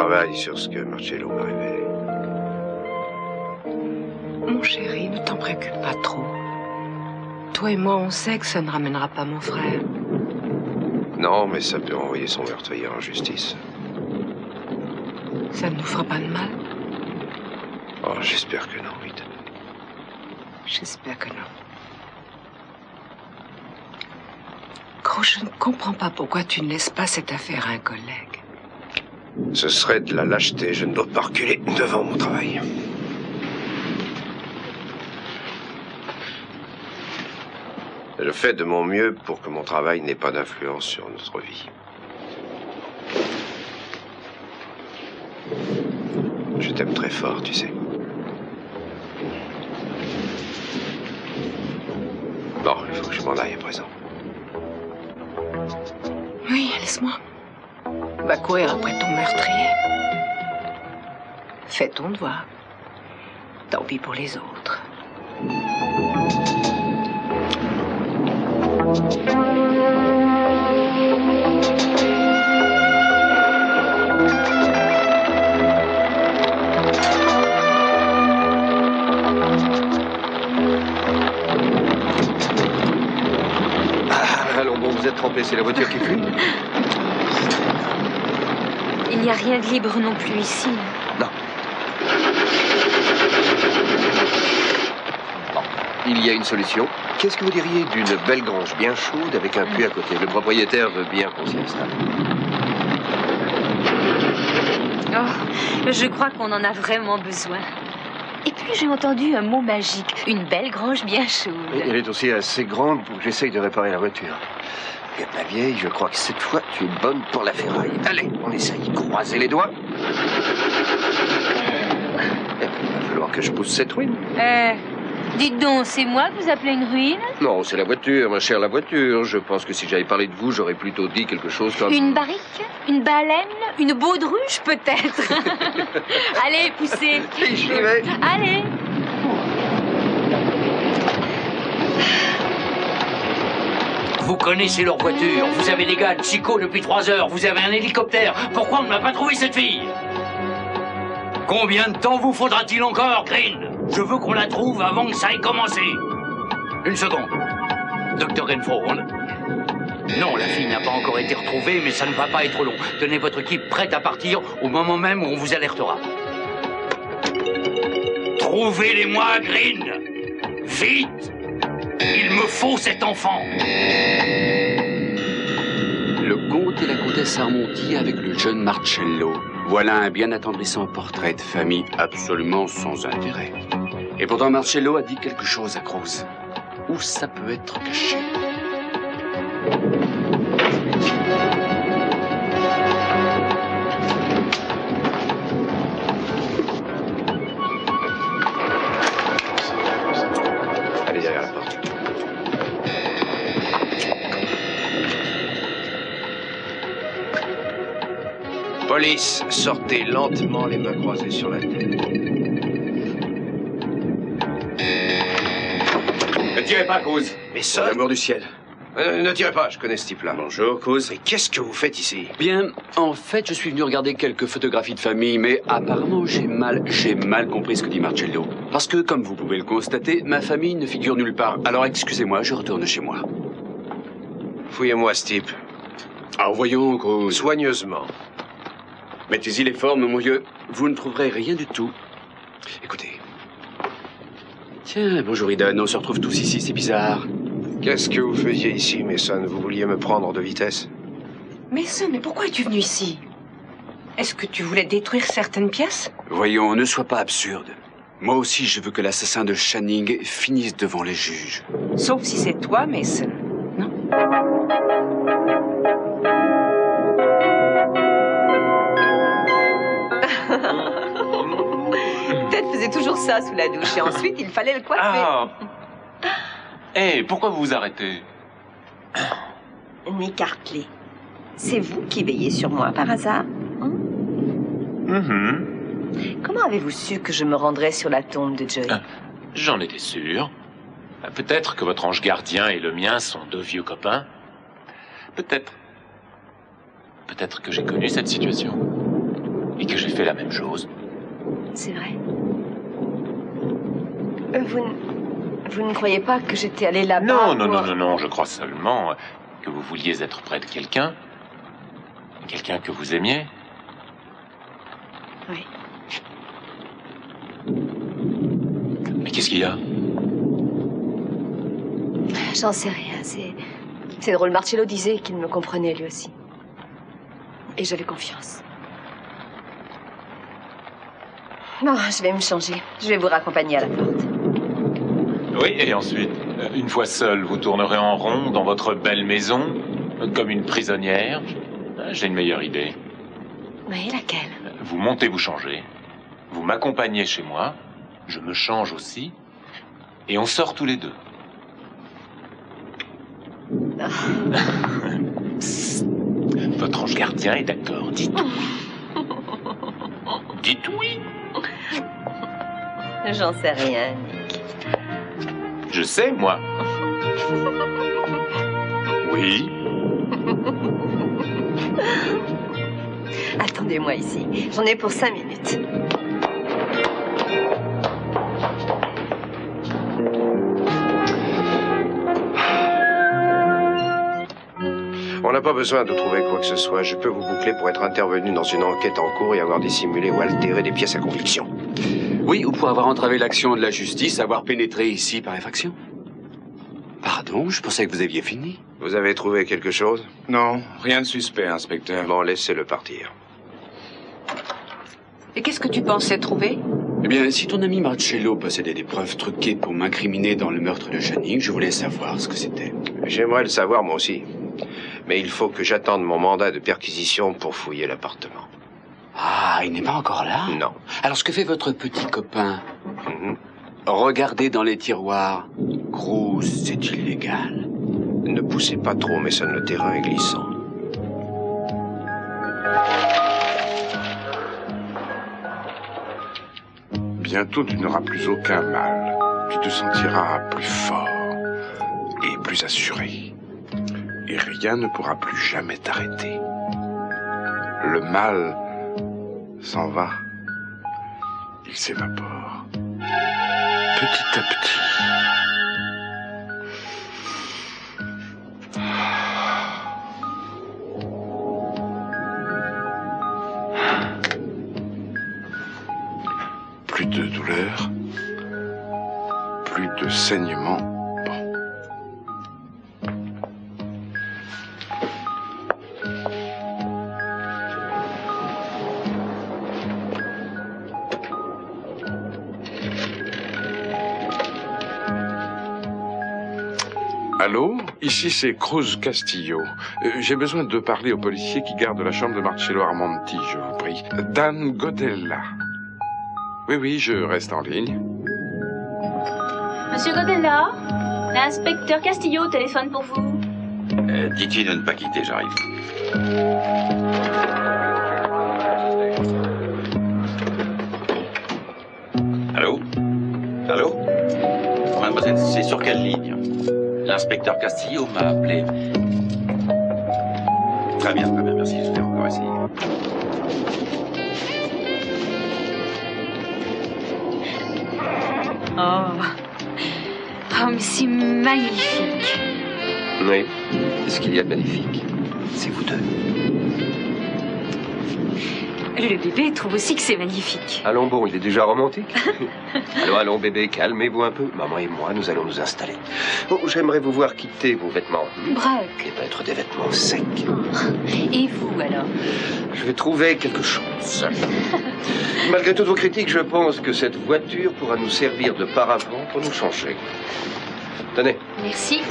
travaille sur ce que Marcello m'a révélé. Mon chéri, ne t'en préoccupe pas trop. Toi et moi, on sait que ça ne ramènera pas mon frère. Non, mais ça peut envoyer son meurtrier en justice. Ça ne nous fera pas de mal? Oh, j'espère que non, Rita. J'espère que non. Gros, je ne comprends pas pourquoi tu ne laisses pas cette affaire à un collègue. Ce serait de la lâcheté. Je ne dois pas reculer devant mon travail. Je fais de mon mieux pour que mon travail n'ait pas d'influence sur notre vie. Je t'aime très fort, tu sais. Bon, il faut que je m'en aille à présent. Oui, laisse-moi. Va courir après ton meurtrier. Fais ton devoir. Tant pis pour les autres. Allons, bon, vous êtes trempé, c'est la voiture qui fuit? Il n'y a rien de libre non plus ici. Non. Bon, il y a une solution. Qu'est-ce que vous diriez d'une belle grange bien chaude avec un puits à côté? Le propriétaire veut bien qu'on s'y installe. Oh, je crois qu'on en a vraiment besoin. Et puis j'ai entendu un mot magique, une belle grange bien chaude. Et elle est aussi assez grande pour que j'essaye de réparer la voiture. Et ma vieille, je crois que cette fois, tu es bonne pour la ferraille. Allez, on essaye. Croisez les doigts. Il va falloir que je pousse cette ruine. Dites donc, c'est moi que vous appelez une ruine? Non, c'est la voiture, ma chère, la voiture. Je pense que si j'avais parlé de vous, j'aurais plutôt dit quelque chose comme... Une barrique? Une baleine? Une baudruche, peut-être? Allez, poussez. J'y vais. Allez. Vous connaissez leur voiture, vous avez des gars de Chico depuis 3 heures, vous avez un hélicoptère. Pourquoi on ne m'a pas trouvé cette fille? Combien de temps vous faudra-t-il encore, Green? Je veux qu'on la trouve avant que ça ait commencé. Une seconde. Dr. Renfro, non, la fille n'a pas encore été retrouvée, mais ça ne va pas être long. Tenez votre équipe prête à partir au moment même où on vous alertera. Trouvez-les-moi, Green. Vite. Il me faut cet enfant. Le comte et la comtesse Armonti avec le jeune Marcello. Voilà un bien attendrissant portrait de famille absolument sans intérêt. Et pourtant Marcello a dit quelque chose à Cruz. Où ça peut être caché? Allez derrière la porte. Police, sortez lentement les mains croisées sur la tête. Ne tirez pas, Cruz. Mais ça... Pour l'amour du ciel. ne tirez pas, je connais ce type-là. Bonjour, Cruz. Mais qu'est-ce que vous faites ici? Bien, en fait, je suis venu regarder quelques photographies de famille, mais apparemment, j'ai mal compris ce que dit Marcello. Parce que, comme vous pouvez le constater, ma famille ne figure nulle part. Alors, excusez-moi, je retourne chez moi. Fouillez-moi ce type. Alors, voyons, Cruz. Soigneusement. Mettez-y les formes, mon vieux. Vous ne trouverez rien du tout. Écoutez. Tiens, bonjour Eden, on se retrouve tous ici, c'est bizarre. Qu'est-ce que vous faisiez ici, Mason? Vous vouliez me prendre de vitesse? Mason, mais pourquoi es-tu venu ici? Est-ce que tu voulais détruire certaines pièces? Voyons, ne sois pas absurde. Moi aussi, je veux que l'assassin de Channing finisse devant les juges. Sauf si c'est toi, Mason, non? Ted faisait toujours ça sous la douche et ensuite il fallait le coiffer. Ah. Hé, pourquoi vous vous arrêtez? Nick Hartley, c'est vous qui veillez sur moi par hasard? Comment avez-vous su que je me rendrais sur la tombe de Joey? J'en étais sûr. Peut-être que votre ange gardien et le mien sont 2 vieux copains. Peut-être. Peut-être que j'ai connu cette situation. Et que j'ai fait la même chose. C'est vrai. Vous ne croyez pas que j'étais allée là-bas? Non, je crois seulement que vous vouliez être près de quelqu'un. Quelqu'un que vous aimiez. Oui. Mais qu'est-ce qu'il y a? J'en sais rien, c'est drôle. Marcello disait qu'il me comprenait lui aussi. Et j'avais confiance. Bon, je vais me changer. Je vais vous raccompagner à la porte. Oui, et ensuite, une fois seul, vous tournerez en rond dans votre belle maison, comme une prisonnière. J'ai une meilleure idée. Oui, laquelle? Vous montez, vous changez. Vous m'accompagnez chez moi. Je me change aussi. Et on sort tous les deux. Psst. Votre ange gardien est d'accord. Dites oui. Dites oui. J'en sais rien, Nick. Je sais, moi. Oui. Attendez-moi ici. J'en ai pour 5 minutes. On n'a pas besoin de trouver quoi que ce soit. Je peux vous boucler pour être intervenu dans une enquête en cours et avoir dissimulé ou altéré des pièces à conviction. Oui, ou pour avoir entravé l'action de la justice, avoir pénétré ici par effraction. Pardon, je pensais que vous aviez fini. Vous avez trouvé quelque chose? Non, rien de suspect, inspecteur. Bon, laissez-le partir. Et qu'est-ce que tu pensais trouver? Eh bien, si ton ami Marcello possédait des preuves truquées pour m'incriminer dans le meurtre de Channing, je voulais savoir ce que c'était. J'aimerais le savoir, moi aussi. Mais il faut que j'attende mon mandat de perquisition pour fouiller l'appartement. Ah, il n'est pas encore là? Non. Alors, ce que fait votre petit copain? Regardez dans les tiroirs. Cruz, c'est illégal. Ne poussez pas trop, Mason, le terrain est glissant. Bientôt, tu n'auras plus aucun mal. Tu te sentiras plus fort et plus assuré. Et rien ne pourra plus jamais t'arrêter. Le mal s'en va. Il s'évapore. Petit à petit. Plus de douleur. Plus de saignement. Allô? Ici c'est Cruz Castillo. J'ai besoin de parler au policier qui garde la chambre de Marcello Armonti, je vous prie. Dan Godella. Oui, je reste en ligne. Monsieur Godella, l'inspecteur Castillo téléphone pour vous. Dites-lui de ne pas quitter, j'arrive. Allô? Allô? Mademoiselle, c'est sur quelle ligne? L'inspecteur Castillo m'a appelé. Très bien, merci, je vais encore essayer. Oh, mais c'est magnifique. Oui, ce qu'il y a de magnifique, c'est vous deux. Le bébé trouve aussi que c'est magnifique. Allons, bon, il est déjà romantique. Allons, bébé, calmez-vous un peu. Maman et moi, nous allons nous installer. Oh, j'aimerais vous voir quitter vos vêtements. Brock. Et mettre des vêtements secs. Et vous, alors? Je vais trouver quelque chose. Malgré toutes vos critiques, je pense que cette voiture pourra nous servir de paravent pour nous changer. Tenez. Merci.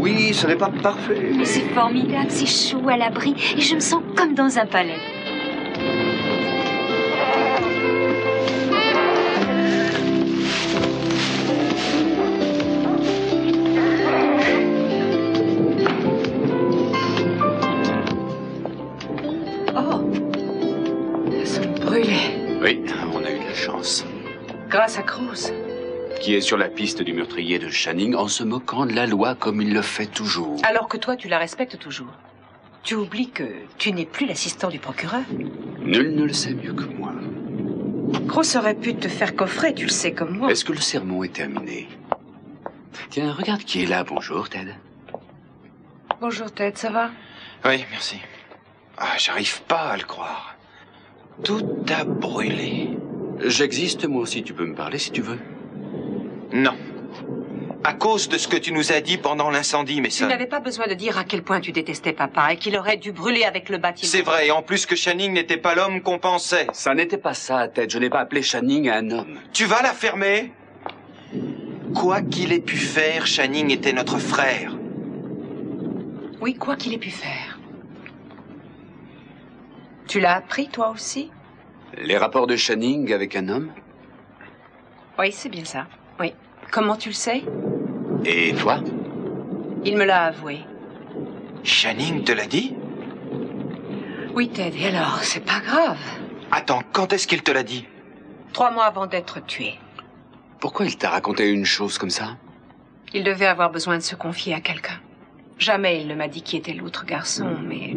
Oui, ce n'est pas parfait. Mais c'est formidable, c'est chaud à l'abri et je me sens comme dans un palais. Oh, elles sont brûlées. Oui, on a eu de la chance. Grâce à Cruz. qui est sur la piste du meurtrier de Channing en se moquant de la loi comme il le fait toujours. Alors que toi, tu la respectes toujours. Tu oublies que tu n'es plus l'assistant du procureur. Nul ne le sait mieux que moi. Gross aurait pu te faire coffrer, tu le sais comme moi. Est-ce que le sermon est terminé? Tiens, regarde qui est là. Bonjour, Ted. Bonjour, Ted, ça va? Oui, merci. Ah, j'arrive pas à le croire. Tout a brûlé. J'existe, moi aussi. Tu peux me parler si tu veux. Non. À cause de ce que tu nous as dit pendant l'incendie, Mason. Tu n'avais pas besoin de dire à quel point tu détestais papa et qu'il aurait dû brûler avec le bâtiment. C'est vrai, en plus que Channing n'était pas l'homme qu'on pensait. Ça n'était pas ça, Ted. Je n'ai pas appelé Channing un homme. Tu vas la fermer? Quoi qu'il ait pu faire, Channing était notre frère. Oui, quoi qu'il ait pu faire. Tu l'as appris, toi aussi? Les rapports de Channing avec un homme? Oui, c'est bien ça. Oui. Comment tu le sais? Et toi? Il me l'a avoué. Channing te l'a dit? Oui, Ted, et alors, c'est pas grave. Attends, quand est-ce qu'il te l'a dit? 3 mois avant d'être tué. Pourquoi il t'a raconté une chose comme ça? Il devait avoir besoin de se confier à quelqu'un. Jamais il ne m'a dit qui était l'autre garçon, mais...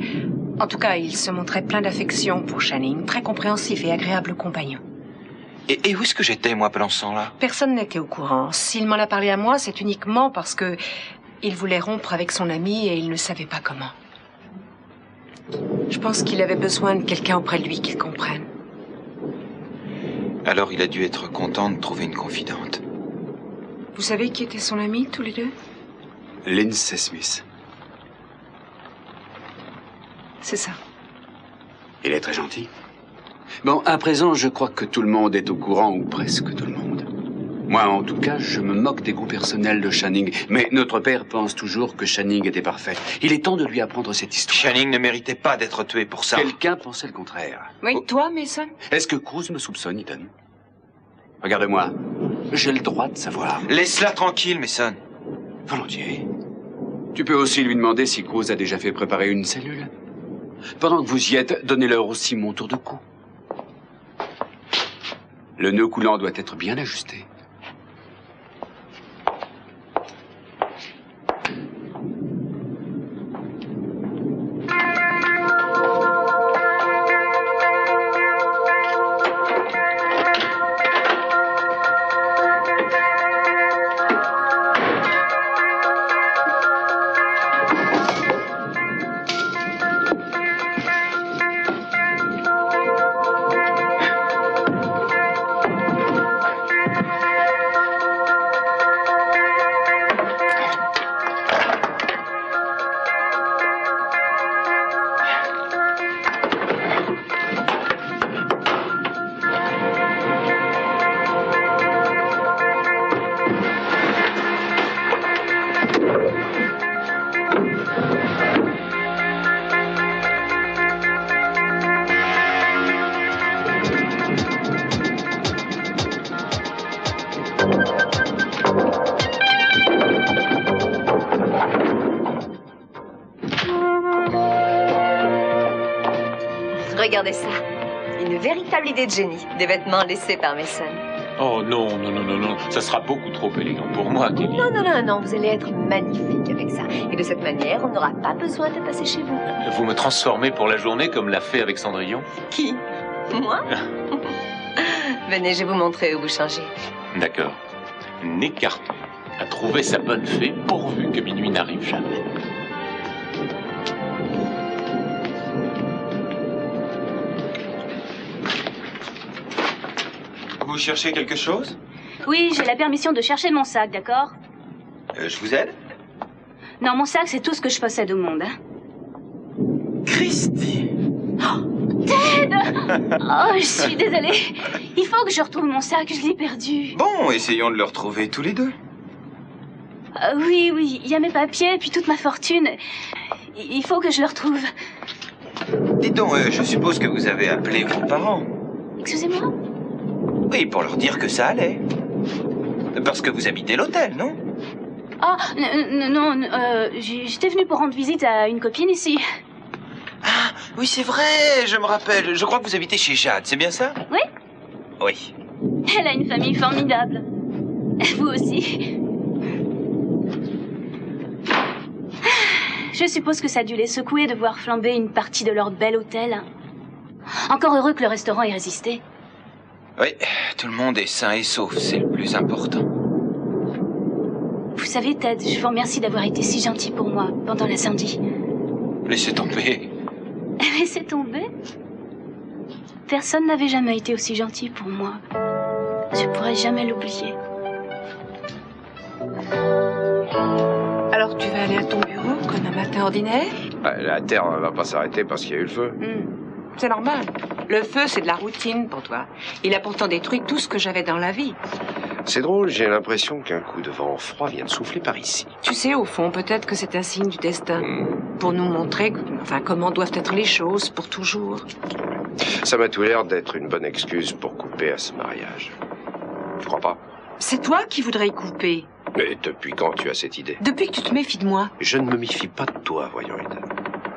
En tout cas, il se montrait plein d'affection pour Channing, très compréhensif et agréable compagnon. Et où est-ce que j'étais, moi, pendant ce temps-là? Personne n'était au courant. S'il m'en a parlé à moi, c'est uniquement parce que... il voulait rompre avec son ami et il ne savait pas comment. Je pense qu'il avait besoin de quelqu'un auprès de lui qui le comprenne. Alors il a dû être content de trouver une confidente. Vous savez qui était son ami, tous les deux? Lindsay Smith. C'est ça. Il est très gentil. Bon, à présent, je crois que tout le monde est au courant, ou presque tout le monde. Moi, en tout cas, je me moque des goûts personnels de Channing. Mais notre père pense toujours que Channing était parfait. Il est temps de lui apprendre cette histoire. Channing ne méritait pas d'être tué pour ça. Quelqu'un pensait le contraire. Oui, toi, Mason? Est-ce que Cruz me soupçonne, Ethan? Regarde-moi. J'ai le droit de savoir. Laisse-la tranquille, Mason. Volontiers. Tu peux aussi lui demander si Cruz a déjà fait préparer une cellule. Pendant que vous y êtes, donnez-leur aussi mon tour de cou. Le nœud coulant doit être bien ajusté. Regardez ça. Une véritable idée de génie. Des vêtements laissés par Mason. Oh non, non, non, non, non. Ça sera beaucoup trop élégant pour moi, Kelly. Non, non, non, non. Vous allez être magnifique avec ça. Et de cette manière, on n'aura pas besoin de passer chez vous. Vous me transformez pour la journée comme l'a fait avec Cendrillon? Qui? Moi? Venez, je vais vous montrer où vous changez. D'accord. Nick Carter a trouvé sa bonne fée pourvu que minuit n'arrive jamais. Vous cherchez quelque chose? Oui, j'ai la permission de chercher mon sac, d'accord? Je vous aide? Non, mon sac, c'est tout ce que je possède au monde. Christy! Oh, Ted! Oh, je suis désolée. Il faut que je retrouve mon sac, je l'ai perdu. Bon, essayons de le retrouver tous les deux. Oui, oui, il y a mes papiers, puis toute ma fortune. Il faut que je le retrouve. Dites donc, je suppose que vous avez appelé vos parents. Excusez-moi? Oui, pour leur dire que ça allait. Parce que vous habitez l'hôtel, non? Ah, non, j'étais venue pour rendre visite à une copine ici. Ah, oui, c'est vrai, je me rappelle. Je crois que vous habitez chez Jade, c'est bien ça? Oui. Oui. Elle a une famille formidable. Vous aussi. Je suppose que ça a dû les secouer de voir flamber une partie de leur bel hôtel. Encore heureux que le restaurant ait résisté. Oui, tout le monde est sain et sauf, c'est le plus important. Vous savez, Ted, je vous remercie d'avoir été si gentil pour moi pendant l'incendie. Laissez tomber. Laissez tomber? Personne n'avait jamais été aussi gentil pour moi. Je pourrais jamais l'oublier. Alors tu vas aller à ton bureau comme un matin ordinaire? La Terre va pas s'arrêter parce qu'il y a eu le feu. C'est normal. Le feu, c'est de la routine pour toi. Il a pourtant détruit tout ce que j'avais dans la vie. C'est drôle, j'ai l'impression qu'un coup de vent froid vient de souffler par ici. Tu sais, au fond, peut-être que c'est un signe du destin. Pour nous montrer comment doivent être les choses pour toujours. Ça m'a tout l'air d'être une bonne excuse pour couper à ce mariage. Tu crois pas? C'est toi qui voudrais y couper. Mais depuis quand tu as cette idée? Depuis que tu te méfies de moi. Je ne me méfie pas de toi, voyons, Ida.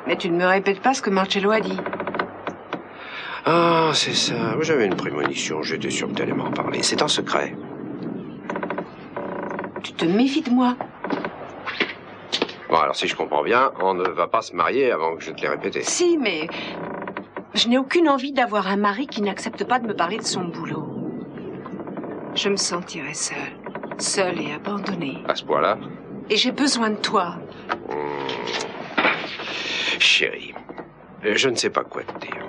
Mais tu ne me répètes pas ce que Marcello a dit. Ah, c'est ça. J'avais une prémonition, j'étais sûr que tu allais m'en parler. C'est un secret. Tu te méfies de moi. Bon, alors si je comprends bien, on ne va pas se marier avant que je te l'ai répété. Si, mais je n'ai aucune envie d'avoir un mari qui n'accepte pas de me parler de son boulot. Je me sentirais seule et abandonnée. À ce point-là? Et j'ai besoin de toi. Chérie, je ne sais pas quoi te dire.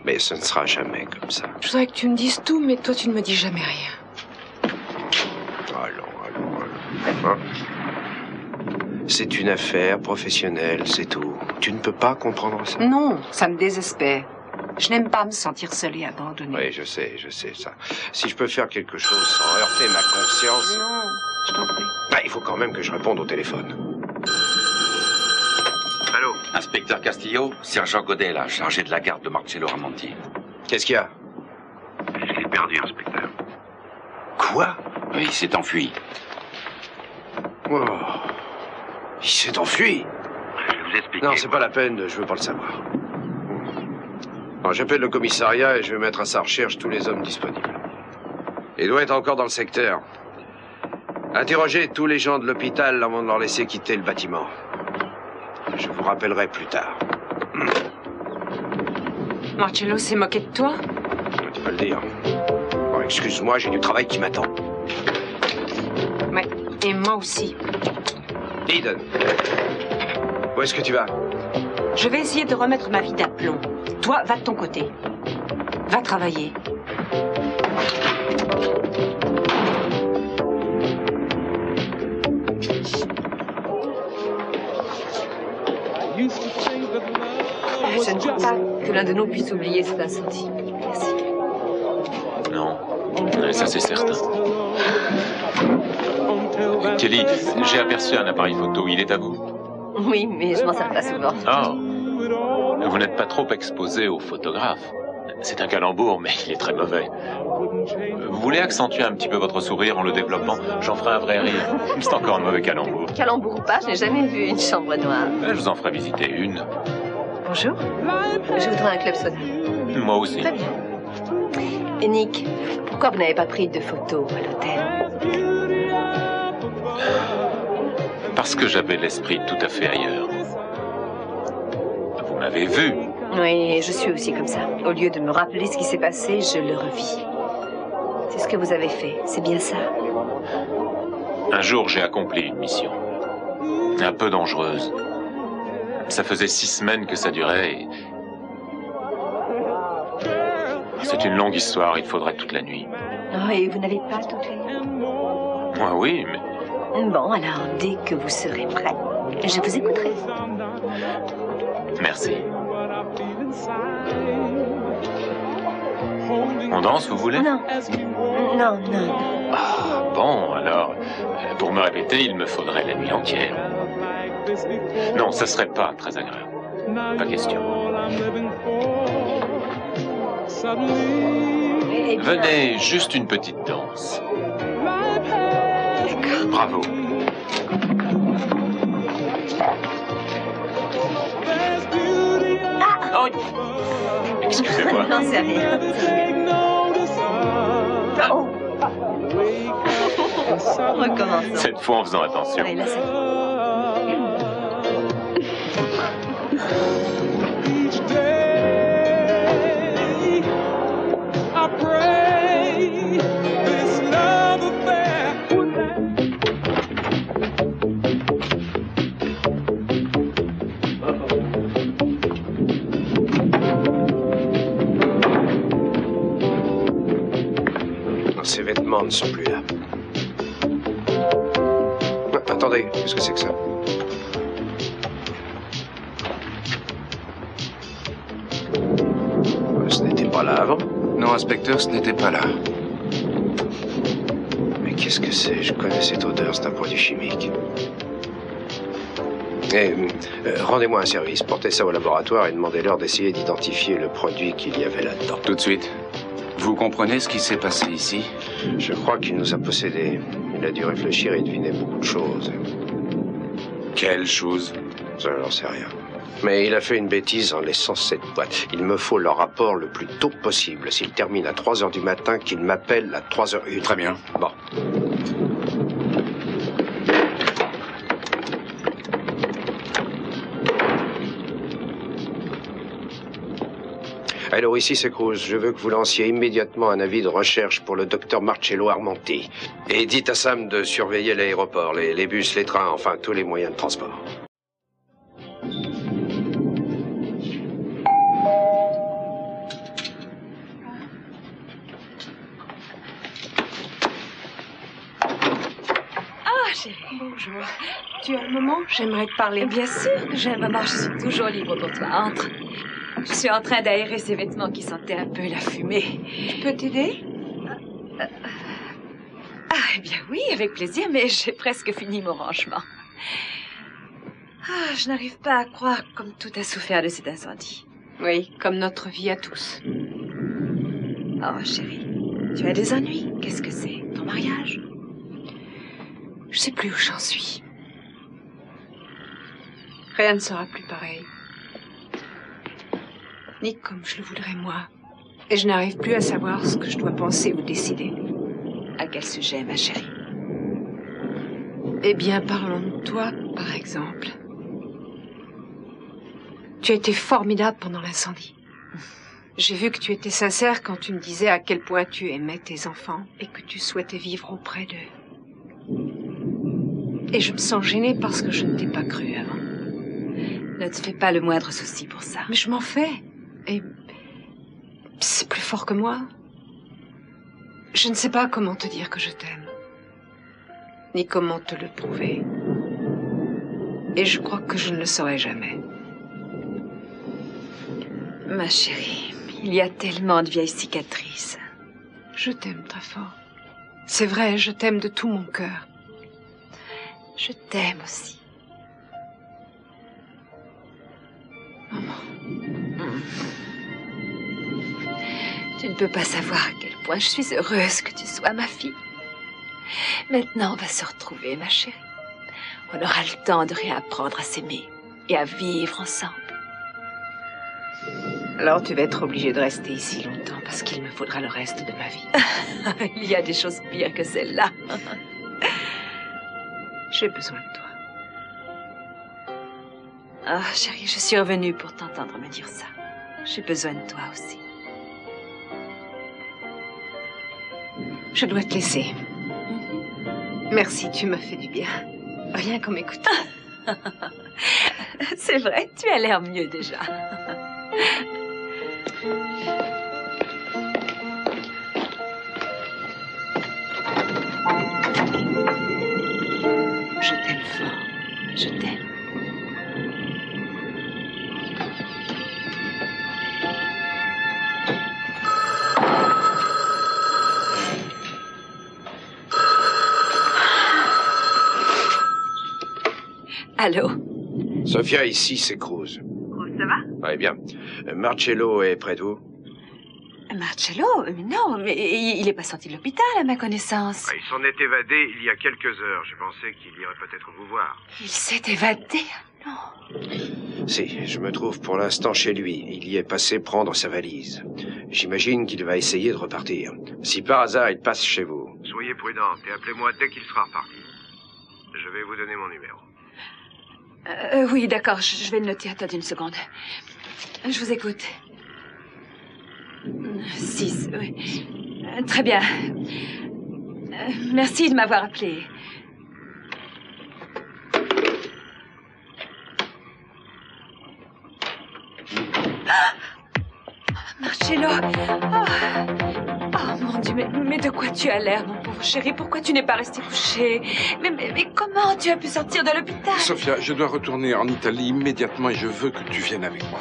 Mais ce ne sera jamais comme ça. Je voudrais que tu me dises tout, mais toi, tu ne me dis jamais rien. Allons. Hein? C'est une affaire professionnelle, c'est tout. Tu ne peux pas comprendre ça? Non, ça me désespère. Je n'aime pas me sentir seule et abandonnée. Oui, je sais ça. Si je peux faire quelque chose sans heurter ma conscience... Non, je t'en prie. Il faut quand même que je réponde au téléphone. Allô? Inspecteur Castillo, sergent Godet, là, chargé de la garde de Marcello Ramonti. Qu'est-ce qu'il y a? Je l'ai perdu, inspecteur. Quoi? Oui, il s'est enfui. Oh. Il s'est enfui? Je vais vous expliquer. Non, c'est pas la peine, je veux pas le savoir. Alors, j'appelle le commissariat et je vais mettre à sa recherche tous les hommes disponibles. Il doit être encore dans le secteur. Interrogez tous les gens de l'hôpital avant de leur laisser quitter le bâtiment. Je vous rappellerai plus tard. Marcello s'est moqué de toi? Tu peux le dire. Bon, excuse-moi, j'ai du travail qui m'attend. Ouais, et moi aussi. Eden, où est-ce que tu vas? Je vais essayer de remettre ma vie d'aplomb. Toi, va de ton côté. Va travailler. Je ne crois pas que l'un de nous puisse oublier cet incendie. Merci. Non, ça c'est certain. Kelly, j'ai aperçu un appareil photo, il est à vous? Oui, mais je m'en sers pas souvent. Oh, vous n'êtes pas trop exposé aux photographes. C'est un calembour, mais il est très mauvais. Vous voulez accentuer un petit peu votre sourire en le développant? J'en ferai un vrai rire. C'est encore un mauvais calembour. Calembour ou pas, je n'ai jamais vu une chambre noire. Je vous en ferai visiter une. Bonjour. Je voudrais un club soda. Moi aussi. Très bien. Et Nick, pourquoi vous n'avez pas pris de photos à l'hôtel? Parce que j'avais l'esprit tout à fait ailleurs. Vous m'avez vu. Oui, je suis aussi comme ça. Au lieu de me rappeler ce qui s'est passé, je le revis. C'est ce que vous avez fait, c'est bien ça? Un jour, j'ai accompli une mission. Un peu dangereuse. Ça faisait 6 semaines que ça durait et... C'est une longue histoire, il faudrait toute la nuit. Oh, et vous n'avez pas toute la nuit? Moi, oui, mais... Bon, alors, dès que vous serez prêt, je vous écouterai. Merci. On danse, vous voulez? Non. Non. Ah, bon, alors, pour me répéter, il me faudrait la nuit entière. Non, ça serait pas très agréable. Pas question. Venez, juste une petite danse. D'accord. Bravo. Oh, excusez-moi. Non, c'est rien. Oh. Recommençons. Cette fois en faisant attention. Allez, là, ça y est. Ces vêtements ne sont plus là. Attendez, qu'est-ce que c'est que ça? Ce n'était pas là avant? Non, inspecteur, ce n'était pas là. Mais qu'est-ce que c'est? Je connais cette odeur, c'est un produit chimique. Et rendez-moi un service, portez ça au laboratoire et demandez-leur d'essayer d'identifier le produit qu'il y avait là-dedans. Tout de suite. Vous comprenez ce qui s'est passé ici? Je crois qu'il nous a possédés. Il a dû réfléchir et deviner beaucoup de choses. Quelle chose? Ça, j'en sais rien. Mais il a fait une bêtise en laissant cette boîte. Il me faut leur rapport le plus tôt possible. S'il termine à 3 heures du matin, qu'il m'appelle à 3h01. Très bien. Bon. Alors ici c'est Cruz, je veux que vous lanciez immédiatement un avis de recherche pour le docteur Marcello Armonti. Et dites à Sam de surveiller l'aéroport, les bus, les trains, enfin tous les moyens de transport. Ah, chérie. Bonjour. Tu as un moment? J'aimerais te parler. Bien sûr, j'ai un moment, je suis toujours libre pour toi. Entre. Je suis en train d'aérer ces vêtements qui sentaient un peu la fumée. Je peux t'aider? Ah, eh bien oui, avec plaisir, mais j'ai presque fini mon rangement. Ah, je n'arrive pas à croire comme tout a souffert de cet incendie. Oui, comme notre vie à tous. Oh, chérie, tu as des ennuis? Qu'est-ce que c'est? Ton mariage? Je sais plus où j'en suis. Rien ne sera plus pareil. Ni comme je le voudrais moi. Et je n'arrive plus à savoir ce que je dois penser ou décider. À quel sujet, ma chérie? Eh bien, parlons de toi, par exemple. Tu as été formidable pendant l'incendie. J'ai vu que tu étais sincère quand tu me disais à quel point tu aimais tes enfants et que tu souhaitais vivre auprès d'eux. Et je me sens gênée parce que je ne t'ai pas cru avant. Ne te fais pas le moindre souci pour ça. Mais je m'en fais. Et c'est plus fort que moi. Je ne sais pas comment te dire que je t'aime. Ni comment te le prouver. Et je crois que je ne le saurai jamais. Ma chérie, il y a tellement de vieilles cicatrices. Je t'aime très fort. C'est vrai, je t'aime de tout mon cœur. Je t'aime aussi. Maman. Tu ne peux pas savoir à quel point je suis heureuse que tu sois ma fille. Maintenant, on va se retrouver, ma chérie. On aura le temps de réapprendre à s'aimer et à vivre ensemble. Alors tu vas être obligée de rester ici longtemps parce qu'il me faudra le reste de ma vie. Il y a des choses pires que celle-là. J'ai besoin de toi. Ah, chérie, je suis revenue pour t'entendre me dire ça. J'ai besoin de toi aussi. Je dois te laisser. Merci, tu m'as fait du bien. Rien qu'en m'écoutant. C'est vrai, tu as l'air mieux déjà. Je t'aime fort. Je t'aime. Allô? Sophia, ici, c'est Cruz. Ça va? Oui, bien. Marcello est près de vous? Marcello? Non, mais il n'est pas sorti de l'hôpital, à ma connaissance. Il s'en est évadé il y a quelques heures. Je pensais qu'il irait peut-être vous voir. Il s'est évadé? Non. Si, je me trouve pour l'instant chez lui. Il y est passé prendre sa valise. J'imagine qu'il va essayer de repartir. Si par hasard il passe chez vous, soyez prudente et appelez-moi dès qu'il sera reparti. Je vais vous donner mon numéro. Oui, d'accord, je vais le noter. Attends une seconde. Je vous écoute. 6, oui. Très bien. Merci de m'avoir appelé. Marcello. Oh, mon Dieu, mais de quoi tu as l'air, mon pauvre chéri? Pourquoi tu n'es pas resté couché? Mais comment tu as pu sortir de l'hôpital? Sophia, je dois retourner en Italie immédiatement et je veux que tu viennes avec moi.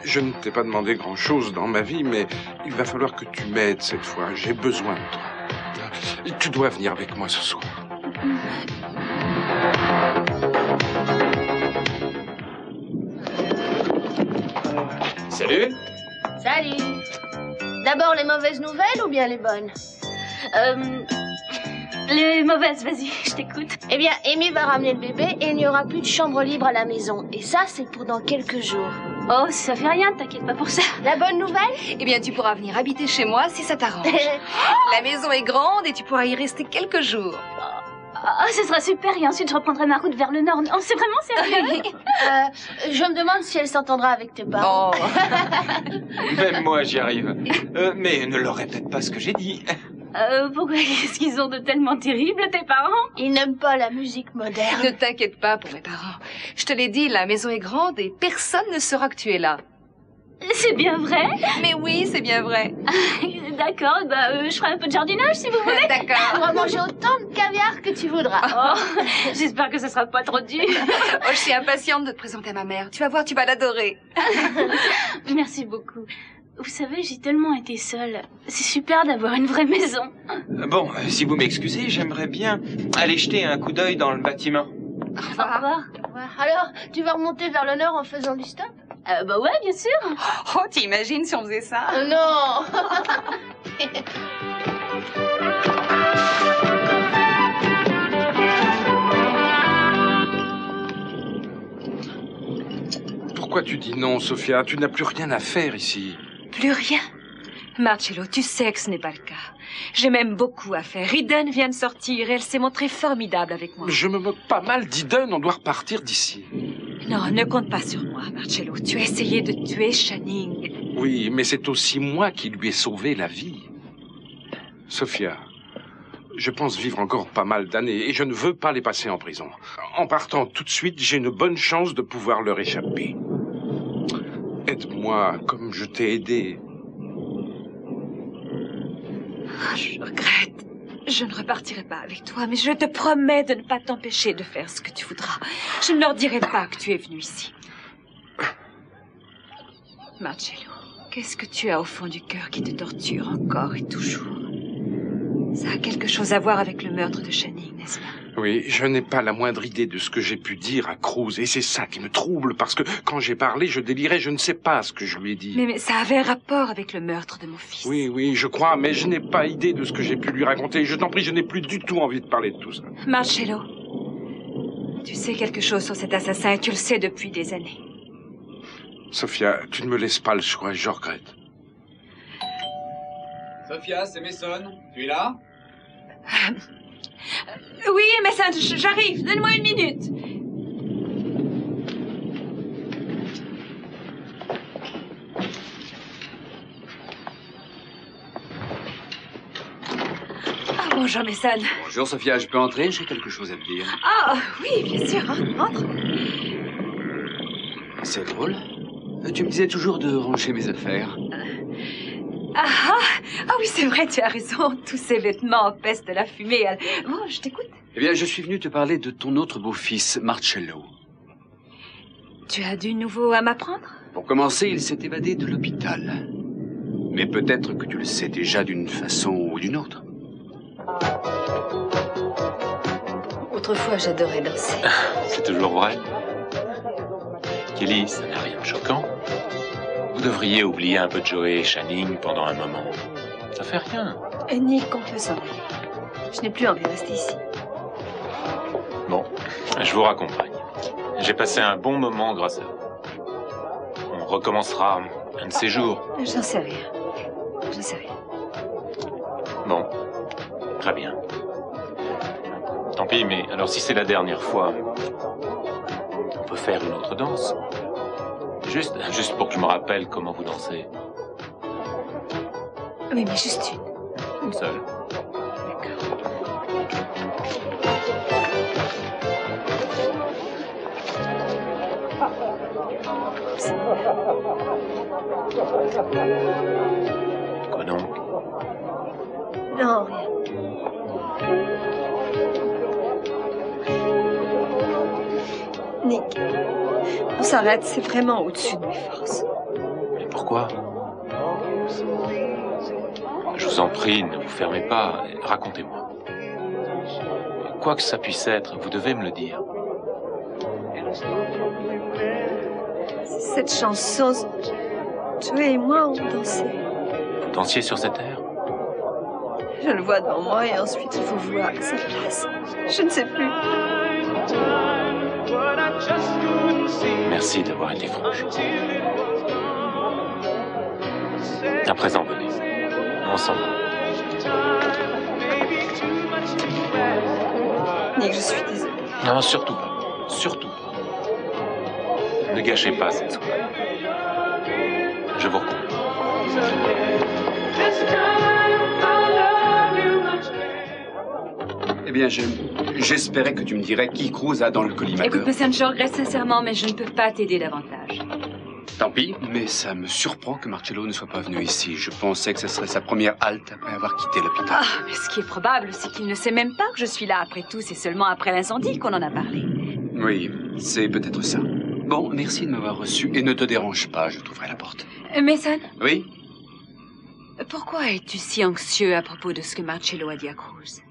Je ne t'ai pas demandé grand-chose dans ma vie, mais il va falloir que tu m'aides cette fois. J'ai besoin de toi. Tu dois venir avec moi ce soir. Salut. Salut. D'abord les mauvaises nouvelles ou bien les bonnes? Les mauvaises, vas-y, je t'écoute. Eh bien, Amy va ramener le bébé et il n'y aura plus de chambre libre à la maison. Et ça, c'est pour dans quelques jours. Oh, ça fait rien, t'inquiète pas pour ça. La bonne nouvelle? Eh bien, tu pourras venir habiter chez moi si ça t'arrange. La maison est grande et tu pourras y rester quelques jours. Oh, ce sera super et ensuite je reprendrai ma route vers le nord. Non, c'est vraiment sérieux. Je me demande si elle s'entendra avec tes parents. Même moi, j'y arrive. Mais ne leur répète pas ce que j'ai dit. Pourquoi? Qu'est-ce qu'ils ont de tellement terrible, tes parents? Ils n'aiment pas la musique moderne. Ne t'inquiète pas pour mes parents. Je te l'ai dit, la maison est grande et personne ne saura que tu es là. C'est bien vrai? Mais oui, c'est bien vrai. D'accord, je ferai un peu de jardinage si vous voulez. D'accord. Tu pourras manger autant de caviar que tu voudras. Oh, j'espère que ce sera pas trop dur. Oh, je suis impatiente de te présenter à ma mère. Tu vas voir, tu vas l'adorer. Merci beaucoup. Vous savez, j'ai tellement été seule. C'est super d'avoir une vraie maison. Bon, si vous m'excusez, j'aimerais bien aller jeter un coup d'œil dans le bâtiment. Au revoir. Alors, tu vas remonter vers le nord en faisant du stop? Bah ouais, bien sûr. Oh, t'imagines si on faisait ça? Non. Pourquoi tu dis non, Sophia? Tu n'as plus rien à faire ici. Plus rien? Marcello, tu sais que ce n'est pas le cas. J'ai même beaucoup à faire. Eden vient de sortir et elle s'est montrée formidable avec moi. Je me moque pas mal d'Eden, on doit repartir d'ici. Non, ne compte pas sur moi, Marcello. Tu as essayé de tuer Channing. Oui, mais c'est aussi moi qui lui ai sauvé la vie. Sophia, je pense vivre encore pas mal d'années et je ne veux pas les passer en prison. En partant tout de suite, j'ai une bonne chance de pouvoir leur échapper. Aide-moi comme je t'ai aidé. Je regrette. Je ne repartirai pas avec toi, mais je te promets de ne pas t'empêcher de faire ce que tu voudras. Je ne leur dirai pas que tu es venu ici. Marcello, qu'est-ce que tu as au fond du cœur qui te torture encore et toujours? Ça a quelque chose à voir avec le meurtre de Channing, n'est-ce pas? Oui, je n'ai pas la moindre idée de ce que j'ai pu dire à Cruz, et c'est ça qui me trouble, parce que quand j'ai parlé, je délirais, je ne sais pas ce que je lui ai dit. Mais ça avait un rapport avec le meurtre de mon fils. Oui, je crois, mais je n'ai pas idée de ce que j'ai pu lui raconter. Je t'en prie, je n'ai plus du tout envie de parler de tout ça. Marcello, tu sais quelque chose sur cet assassin et tu le sais depuis des années. Sophia, tu ne me laisses pas le choix, je regrette. Sophia, c'est Mason. Tu es là? Oui, mais ça, j'arrive. Donne-moi une minute. Ah, bonjour, Mason. Bonjour, Sophia. Je peux entrer? J'ai quelque chose à te dire. Ah, oui, bien sûr. Hein. Entre. C'est drôle. Tu me disais toujours de ranger mes affaires. Ah oui, c'est vrai, tu as raison. Tous ces vêtements pèsent de la fumée. Bon, je t'écoute. Eh bien, je suis venu te parler de ton autre beau-fils, Marcello. Tu as du nouveau à m'apprendre? Pour commencer, il s'est évadé de l'hôpital. Mais peut-être que tu le sais déjà d'une façon ou d'une autre. Autrefois, j'adorais danser. C'est toujours vrai. Kelly, ça n'a rien de choquant. Vous devriez oublier un peu de Joey et Channing pendant un moment. Ça fait rien. Nick, on peut s'en aller. Je n'ai plus envie de rester ici. Bon, je vous raccompagne. J'ai passé un bon moment grâce à vous. On recommencera un de ces jours. J'en sais rien. J'en sais rien. Bon, Très bien. Tant pis, mais alors si c'est la dernière fois, on peut faire une autre danse. Juste pour que je me rappelle comment vous dansez. Oui, mais juste une. Une seule. Quoi donc? Non, rien. Nick, on s'arrête, c'est vraiment au-dessus de mes forces. Mais pourquoi? Je vous en prie, ne vous fermez pas. Racontez-moi. Quoi que ça puisse être, vous devez me le dire. Cette chanson, toi et moi, on dansait. Vous dansiez sur cette air? Je le vois devant moi et ensuite il faut voir sa place. Je ne sais plus. Merci d'avoir été franche. À présent, venez. On s'en va. Nick, je suis désolée. Non, surtout pas. Surtout pas. Ne gâchez pas cette soirée. Je vous recommande. Eh bien, j'espérais que tu me dirais qui Cruz a dans le collimateur. Écoute, Messon, je regrette sincèrement, mais je ne peux pas t'aider davantage. Tant pis, mais ça me surprend que Marcello ne soit pas venu ici. Je pensais que ce serait sa première halte après avoir quitté l'hôpital. Ah, mais ce qui est probable, c'est qu'il ne sait même pas que je suis là. Après tout, c'est seulement après l'incendie qu'on en a parlé. Oui, c'est peut-être ça. Bon, merci de m'avoir reçu. Et ne te dérange pas, je t'ouvrirai la porte. Mason? Oui? Pourquoi es-tu si anxieux à propos de ce que Marcello a dit à Cruz?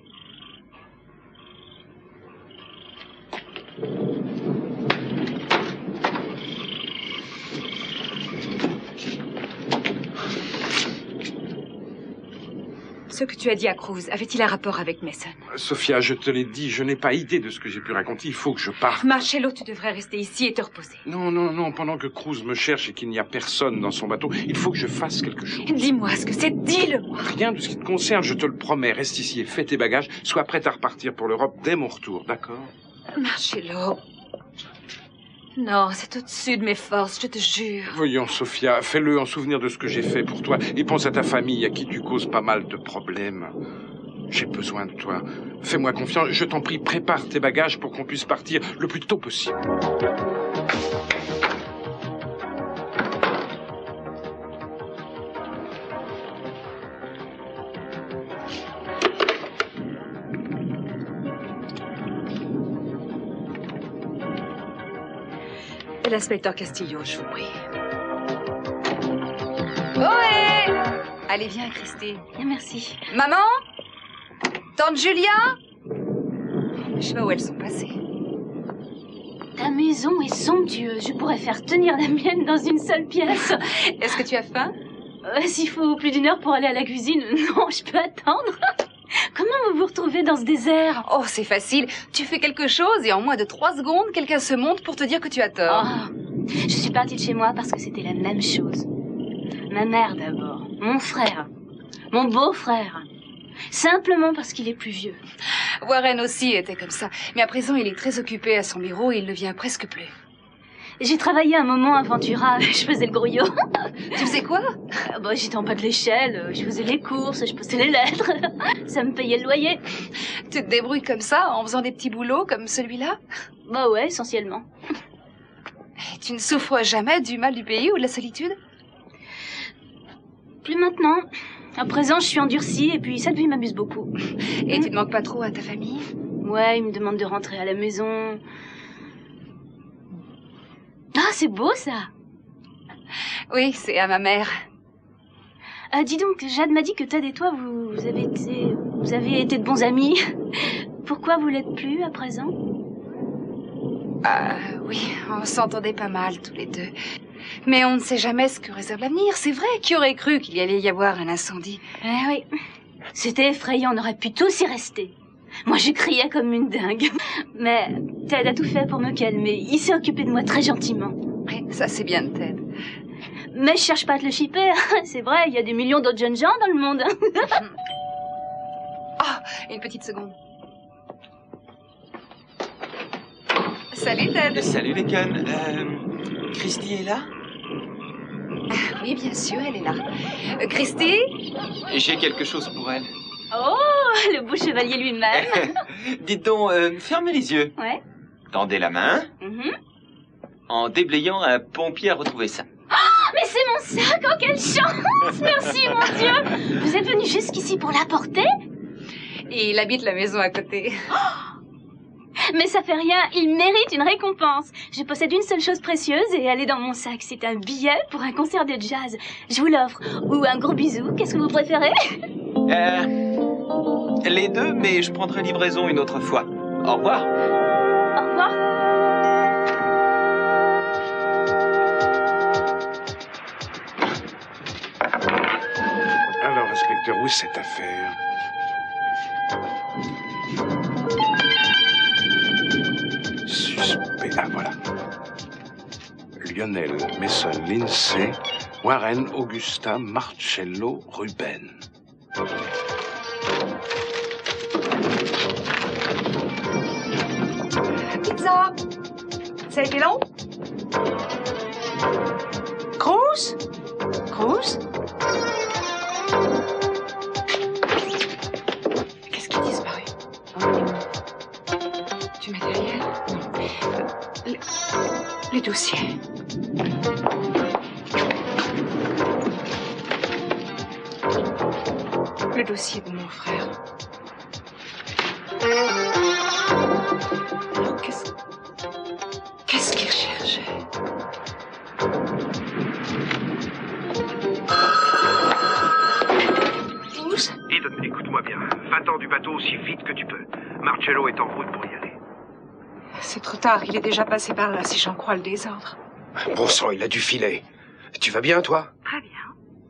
Ce que tu as dit à Cruz, avait-il un rapport avec Mason? Sophia, je te l'ai dit, je n'ai pas idée de ce que j'ai pu raconter. Il faut que je parte. Marcello, tu devrais rester ici et te reposer. Non, non, non. Pendant que Cruz me cherche et qu'il n'y a personne dans son bateau, il faut que je fasse quelque chose. Dis-moi ce que c'est, dis-le-moi. Rien de ce qui te concerne, je te le promets. Reste ici et fais tes bagages. Sois prête à repartir pour l'Europe dès mon retour, d'accord? Marcello... Non, c'est au-dessus de mes forces, je te jure. Voyons, Sophia, fais-le en souvenir de ce que j'ai fait pour toi. Et pense à ta famille, à qui tu causes pas mal de problèmes. J'ai besoin de toi. Fais-moi confiance. Je t'en prie, prépare tes bagages pour qu'on puisse partir le plus tôt possible. L'inspecteur Castillo, je vous prie. Ohé! Allez, viens, Christine. Merci. Maman? Tante Julia? Je sais pas où elles sont passées. Ta maison est somptueuse. Je pourrais faire tenir la mienne dans une seule pièce. Est-ce que tu as faim? S'il faut plus d'1 heure pour aller à la cuisine, non, je peux attendre. Comment vous vous retrouvez dans ce désert? Oh, c'est facile. Tu fais quelque chose et en moins de 3 secondes, quelqu'un se monte pour te dire que tu as tort. Oh, je suis partie de chez moi parce que c'était la même chose. Ma mère d'abord, mon frère, mon beau-frère. Simplement parce qu'il est plus vieux. Warren aussi était comme ça. Mais à présent, il est très occupé à son bureau et il ne vient presque plus. J'ai travaillé un moment à Ventura, je faisais le grouillot. Tu faisais quoi? J'étais en bas de l'échelle, je faisais les courses, je postais les lettres. Ça me payait le loyer. Tu te débrouilles comme ça, en faisant des petits boulots comme celui-là? Bah ouais, essentiellement. Et tu ne souffres jamais du mal du pays ou de la solitude? Plus maintenant. À présent, je suis endurcie et puis cette vie m'amuse beaucoup. Et tu ne manques pas trop à ta famille? Ouais, ils me demandent de rentrer à la maison. Ah, c'est beau, ça! Oui, c'est à ma mère. Dis donc, Jade m'a dit que Ted et toi, vous avez été de bons amis. Pourquoi vous l'êtes plus, à présent? Oui, on s'entendait pas mal, tous les deux. Mais on ne sait jamais ce que réserve l'avenir. C'est vrai, qui aurait cru qu'il y allait y avoir un incendie? Eh oui, c'était effrayant, on aurait pu tous y rester. Moi, je criais comme une dingue. Mais Ted a tout fait pour me calmer. Il s'est occupé de moi très gentiment. Oui, ça, c'est bien de Ted. Mais je cherche pas à te le shipper. C'est vrai, il y a des millions d'autres jeunes gens dans le monde. Ah, une petite seconde. Salut, Ted. Salut, Lincoln. Christy est là? Oui, bien sûr, elle est là. Christy? J'ai quelque chose pour elle. Oh, le beau chevalier lui-même. Dites donc, fermez les yeux. Ouais. Tendez la main. Mhm. En déblayant, un pompier a retrouvé ça. Oh, mais c'est mon sac, oh quelle chance! Merci mon Dieu! Vous êtes venu jusqu'ici pour l'apporter? Et il habite la maison à côté. Mais ça fait rien, il mérite une récompense. Je possède une seule chose précieuse et elle est dans mon sac. C'est un billet pour un concert de jazz. Je vous l'offre. Ou un gros bisou, qu'est-ce que vous préférez? Les deux, mais je prendrai livraison une autre fois. Au revoir. Au revoir. Alors, inspecteur, où est cette affaire? Suspect. Ah, voilà. Lionel, Mason, Lindsay, Warren, Augusta, Marcello, Ruben. Pizza. Ça a été long? Cruz? Cruz? Qu'est-ce qui a disparu? Du matériel? Non. Les dossiers. Le dossier de mon frère. Qu'est-ce qu'il cherchait? Eden, écoute-moi bien. Va-t'en du bateau aussi vite que tu peux. Marcello est en route pour y aller. C'est trop tard, il est déjà passé par là, si j'en crois le désordre. Bon sang, il a dû filer. Tu vas bien, toi? Très bien.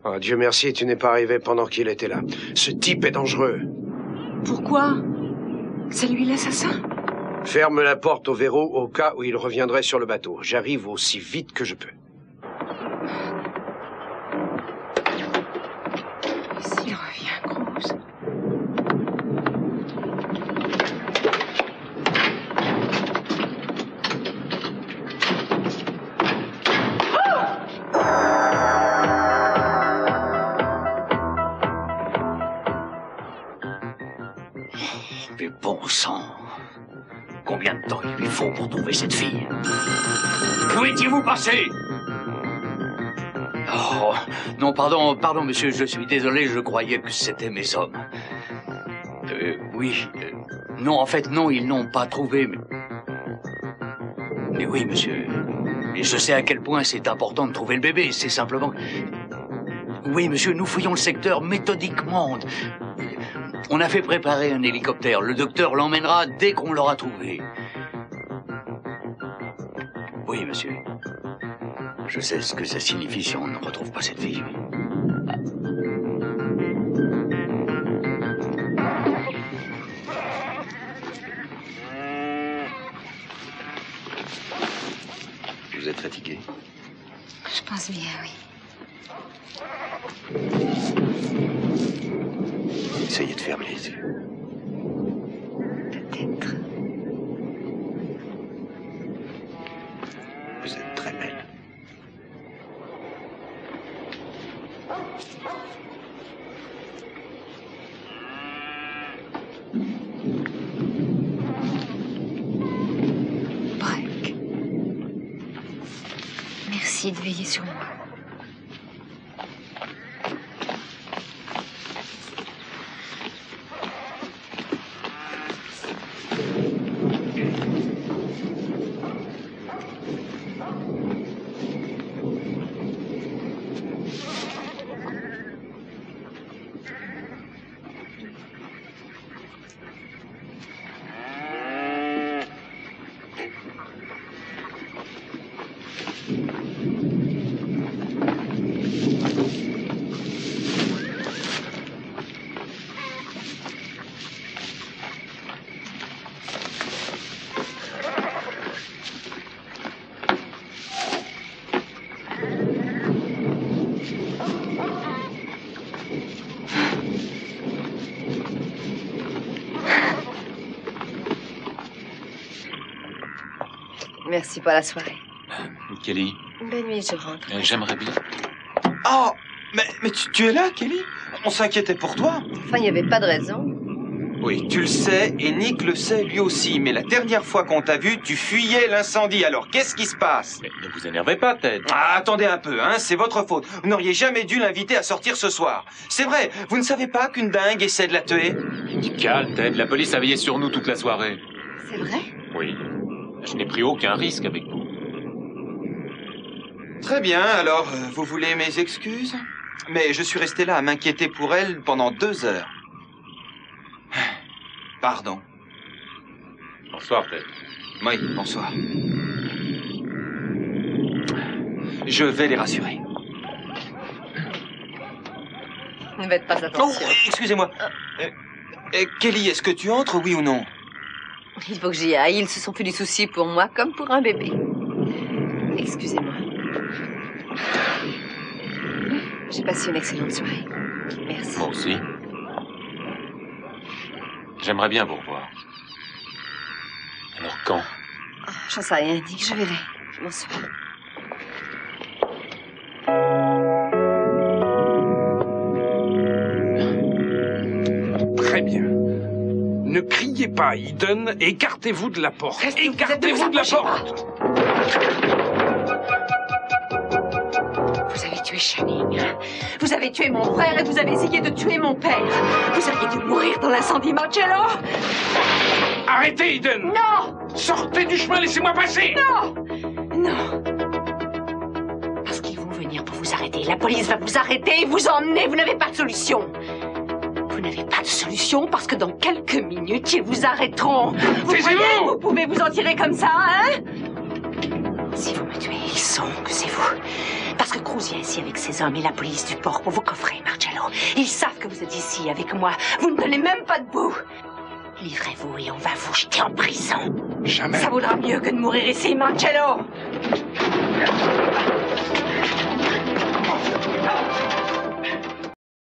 Oh, Dieu merci, tu n'es pas arrivé pendant qu'il était là. Ce type est dangereux. Pourquoi? C'est lui l'assassin? Ferme la porte au verrou au cas où il reviendrait sur le bateau. J'arrive aussi vite que je peux. S'il revient, Cruz. Mais bon sang! Combien de temps il lui faut pour trouver cette fille? Où étiez-vous passé? Oh, non, pardon, monsieur, je suis désolé, je croyais que c'était mes hommes. Oui, non, en fait, non, ils n'ont pas trouvé, mais oui, monsieur, et je sais à quel point c'est important de trouver le bébé, c'est simplement... Oui, monsieur, nous fouillons le secteur méthodiquement. On a fait préparer un hélicoptère. Le docteur l'emmènera dès qu'on l'aura trouvé. Oui, monsieur. Je sais ce que ça signifie si on ne retrouve pas cette fille. Vous êtes fatigué? Je pense bien, oui. Essayez de fermer les yeux. Peut-être. Vous êtes très belle. Break. Merci de veiller sur moi. Merci pour la soirée. Kelly, Bonne nuit, je rentre. j'aimerais bien... Oh, mais tu es là, Kelly? On s'inquiétait pour toi. Enfin, il n'y avait pas de raison. Oui, tu le sais, et Nick le sait lui aussi, mais la dernière fois qu'on t'a vu, tu fuyais l'incendie, alors qu'est-ce qui se passe? Mais ne vous énervez pas, Ted. Ah, attendez un peu, hein, c'est votre faute. Vous n'auriez jamais dû l'inviter à sortir ce soir. C'est vrai, vous ne savez pas qu'une dingue essaie de la tuer? Calme, Ted, la police a veillé sur nous toute la soirée. C'est vrai? Oui. Je n'ai pris aucun risque avec vous. Très bien, alors, vous voulez mes excuses? Mais je suis resté là à m'inquiéter pour elle pendant 2 heures. Pardon. Bonsoir, Ted. Oui, bonsoir. Je vais les rassurer. Ne faites pas Oh, attention. excusez-moi. Kelly, est-ce que tu entres, oui ou non? Il faut que j'y aille. Ils se sont fait du souci pour moi comme pour un bébé. Excusez-moi. J'ai passé une excellente soirée. Merci. Moi aussi. J'aimerais bien vous revoir. Alors quand? J'en sais rien, Nick. Je verrai. Bonsoir. Très bien. Ne criez pas, Eden, et écartez-vous de la porte. Écartez-vous de la porte. Vous avez tué Channing. Vous avez tué mon frère et vous avez essayé de tuer mon père. Vous auriez dû mourir dans l'incendie, Marcello. Arrêtez, Eden. Non. Sortez du chemin, laissez-moi passer. Non. Non. Parce qu'ils vont venir pour vous arrêter. La police va vous arrêter et vous emmener. Vous n'avez pas de solution. Vous n'avez pas de solution parce que dans quelques minutes, ils vous arrêteront. Vous croyez que vous pouvez vous en tirer comme ça, hein? Si vous me tuez, ils sauront que c'est vous. Parce que Cruz vient ici avec ses hommes et la police du port pour vous coffrer, Marcello. Ils savent que vous êtes ici avec moi. Vous ne donnez même pas debout. Livrez-vous et on va vous jeter en prison. Jamais. Ça vaudra mieux que de mourir ici, Marcello.